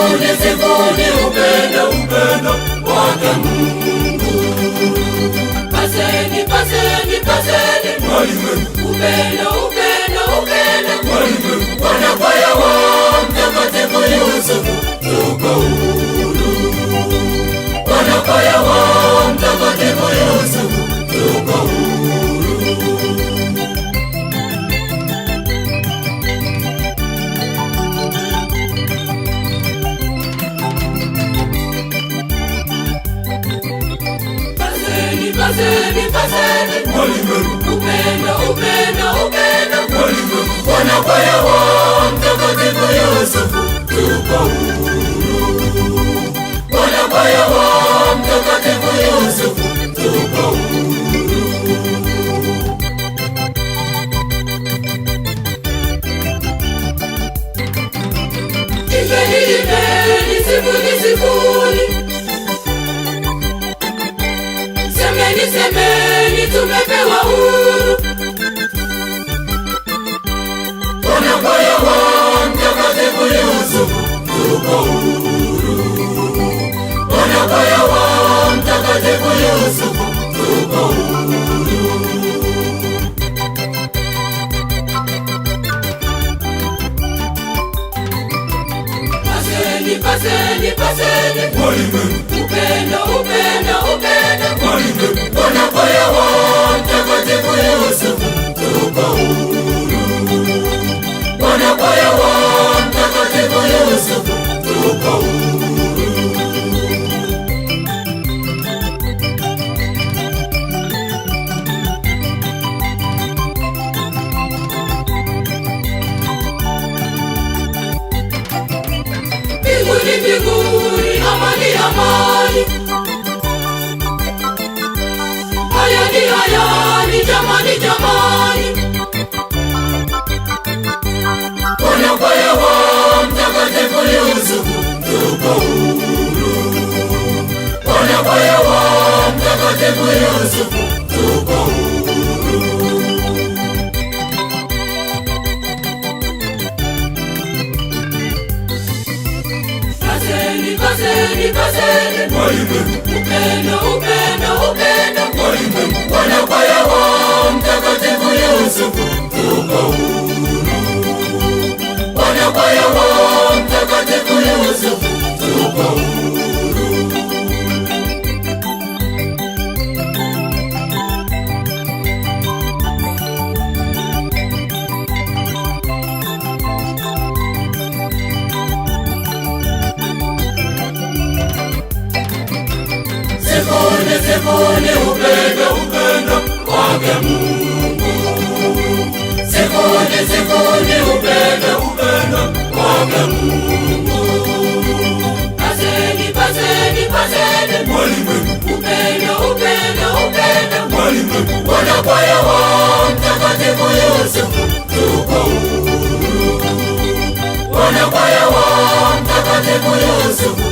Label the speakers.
Speaker 1: sifuni upendo wake Mungu. Paseni upendo wanakwaya wa Mtakatifu Yusufu tuko huru. Wanakwaya wa Mtakatifu Yusufu tuko huru. Paseni upendo wanakwaya wa Mtakatifu Yusufu tuko huru. Wanakwaya wa Mtakatifu Yusufu tuko huru. Imbeni sifuni semeni tumepewa uhuru. Wanakwaya wa Mtakatifu Yusufu tuko huru. Wanakwaya wa Mtakatifu Yusufu tuko huru. Paseni upendo wanakwaya wa Mtakatifu Yusufu tuko huru. Wanakwaya wa Mtakatifu Yusufu tuko huru. Mbinguni amani hayani jamani. Wanakwaya wa Mtakatifu Yusufu tuko huru. Wanakwaya wa Mtakatifu Yusufu tuko huru. Paseni upendo wanakwaya wa Mtakatifu Yusufu tuko huru. Wanakwaya wa Mtakatifu Yusufu tuko huru. Sifuni upendo wake Mungu. Sifuni upendo wake Mungu. Paseni upendo wanakwaya wa Mtakatifu Yusufu tuko huru. Wanakwaya wa Mtakatifu Yusufu